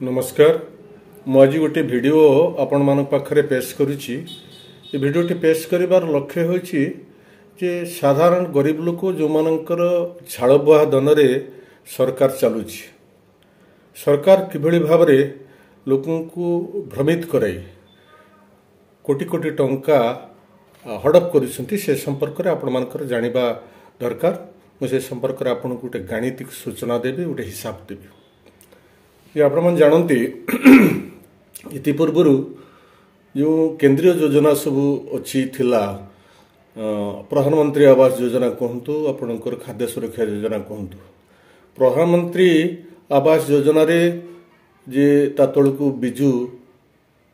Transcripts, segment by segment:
नमस्कार मु आज गोटे वीडियो आपण मान पाखरे पेश करुच्ची। ये वीडियोटी पेश करिवार लक्ष्य होइछि जे साधारण गरीब लोक जो मानकर झाड़ बुहा दन रे सरकार चलुछि, सरकार किभଳି भाबरे लोकंकु भ्रमित कराई कोटी कोटी टंका हड़प करिसंती से संपर्क रे आपण मानकर जानिबा दरकार। मुझे संपर्क रे आपण गोटे गाणितिक सूचना देबी, गोटे हिसाब देबी। ये आपण जानती इतिपूर्व जो केंद्रीय योजना सब अच्छी थिला, प्रधानमंत्री आवास योजना कहतु, आपणकर खाद्य सुरक्षा योजना कहतु। प्रधानमंत्री आवास योजना रे जे ता तळकु बिजु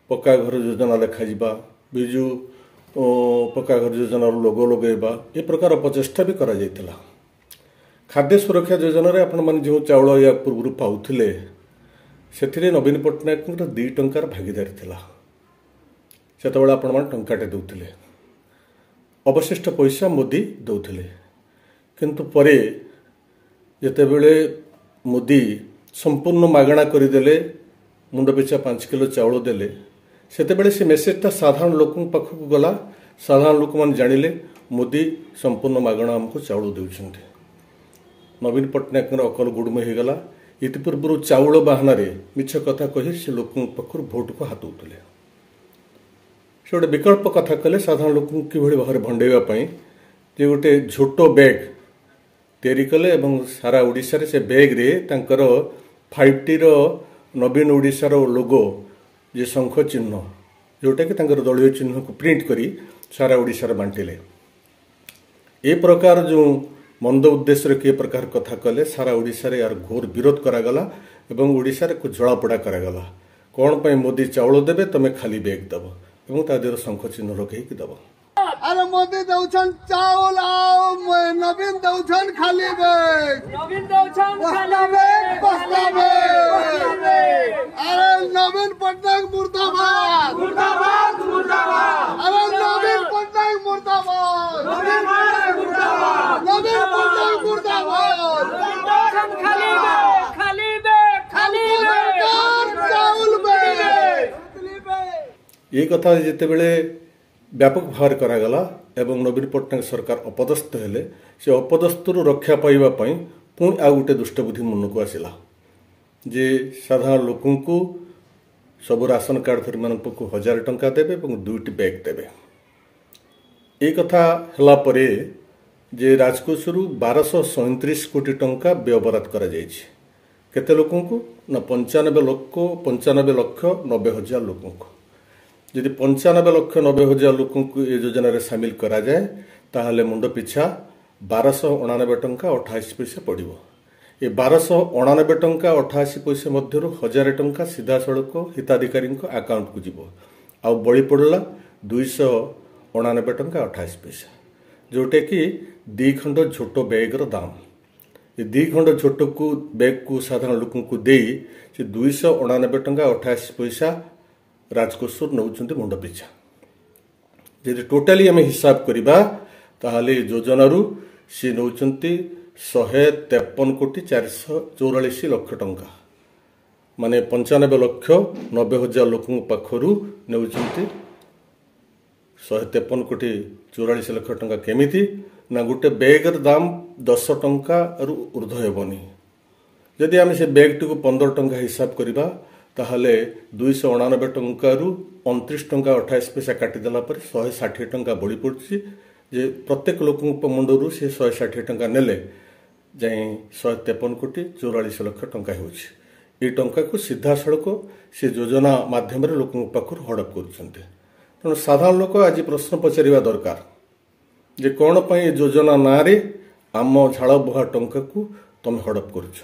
पक्का घर योजना लिखा जिबा, बिजु पक्का घर योजना लोगो लगेबा, ए प्रकार प्रचेष्टा भी करा जायतिला। खाद्य सुरक्षा योजना रे आपण मन जो चाउल या पूर्व पाउथिले से नवीन पट्टनायक 2 टंकार भागीदारी थिला। सेतबेला आपण मान टंकाटे दउथिले, अवशिष्ट पैसा मोदी दउथिले। किंतु परे जेतेबेले मोदी संपूर्ण मागणा करदेले, मुंड पिछा 5 किलो चाउल देले, सेतेबेले से मेसेजटा साधारण लोकन पाखक गला। साधारण लोक मान जानिले मोदी संपूर्ण मागणा हमको चाउल देउछन्ते। नवीन पट्टनायक अकल गुडम हो गला। इतिपूर्व चाउल बाहन मिछ कथा कही से लोक पाखर भोट को हाथ उठले। से गोटे विकल्प कथा कले साधारण लोक कि भाव भंडेवाई जे गोटे झोटो बैग तैयारी कले और सारा ओडिशा रे से बैग रे तांकर 5T नवीन ओडिशार लोगो जे शंख चिन्ह जोटा कि तांकर दलीय चिन्ह को प्रिंट करी सारा ओडिशा बांटिले। ए प्रकार जो मंद उद्देश्य के प्रकार कथा कले सारा ओडिशा रे यार घोर विरोध करागला एवं ओडिशा रे कुछ जड़ापड़ा करागला। कौन पे मोदी चाउल देबे तमे खाली बैग दब एवं ता देर शंख चिन्ह रखै कि दब। अरे मोदी दउछन चाउल आओ, नवीन दउछन खाली बैग, नवीन दउछन खाली बैग, बस्ता बैग। अरे नवीन पट्टनायक मुर्दाबाद, मुर्दाबाद मुर्दाबाद। अरे नवीन पट्टनायक मुर्दाबाद, नवीन पट्टनायक मुर्दाबाद, नवीन पट्टनायक मुर्दाबाद। दउछन खाली बैग, खाली बैग, खाली बैग, चाउल बैग। ये कथा जितेबेले व्यापक भाव करागला एवं नवीन पट्टनायक सरकार अपदस्थ हेले, से अपदस्थरु रक्षा पाइबा पई पुणी आ गोटे दुष्टबुद्धि मन को आसिला जे साधारण लोकंकु सब राशन कार्ड धरी मानक 1000 टंका देबे और 2टी बैग देबे। ए कथा हला परे जे राजकोषरु 1237 कोटी टंका व्यवहार करा जायछि। केते लोकंकु ना 95 लक्ष 90 हजार लोकंकु। यदि 95 लक्ष 90 हजार लोक ये योजना रे शामिल करा जाए ताहले मुंड पिछा 1289 टंका 28 पैसा पड़िबो। ये 1289 टंका 88 पैसा मध्यरु 1000 टंका सीधा सड़क हिताधिकारी अकाउंट को जीवो। आ बड़ी पड़ला 289 टंका 28 पैसा, जोटे कि 2 खंड झोटो बैग रो दाम। ये 2 खंड झोटो को बैग को साधारण लोक को दे 289 टंका 28 पैसा राजकोषर नौचंती मुंड पिछा। यदि टोटाली आम हिसाब करवा ताहले योजनारू सी नौचंती 153 कोटी 444 लक्ष टंका, माने 95 लक्ष 90 हजार लोकों पाखरु नौचंती 153 कोटी 44 लक्ष टंका। केमिति ना गोटे बैगर दाम 10 टंका रु ऊर्ध्व हेबनी। यदि आम से बैग टी 15 टंका हिसाब करवा ताहले 289 टंका रु 29 टंका 28 पैसा काटिदेला पर 160 टंका बढ़ी पड़ुछि। जे प्रत्येक लोक मुंडरू से 160 टंका नेले जाए 153 कोटी 44 लक्ष टंका होछि। ये टंका को सीधा सड़क से योजना माध्यम लोक पाखर हड़प करुछन्ते। तेणु साधारण लोक आज प्रश्न पचारिबा दरकार जे कौन पाई योजना ना रे आम झाड़ बुहा टंका को तुम हड़प करुछ।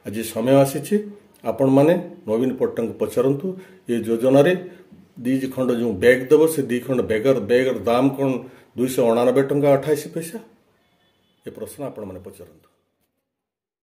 आज समय आसीछि आपण माने नवीन पट्टनायक पचारंतु ये योजना रे 2 खंड जो बैग दब से 2 खंड बैगर दाम कौन 289 टंका 28 पैसा। ये प्रश्न आपण माने पचारंतु।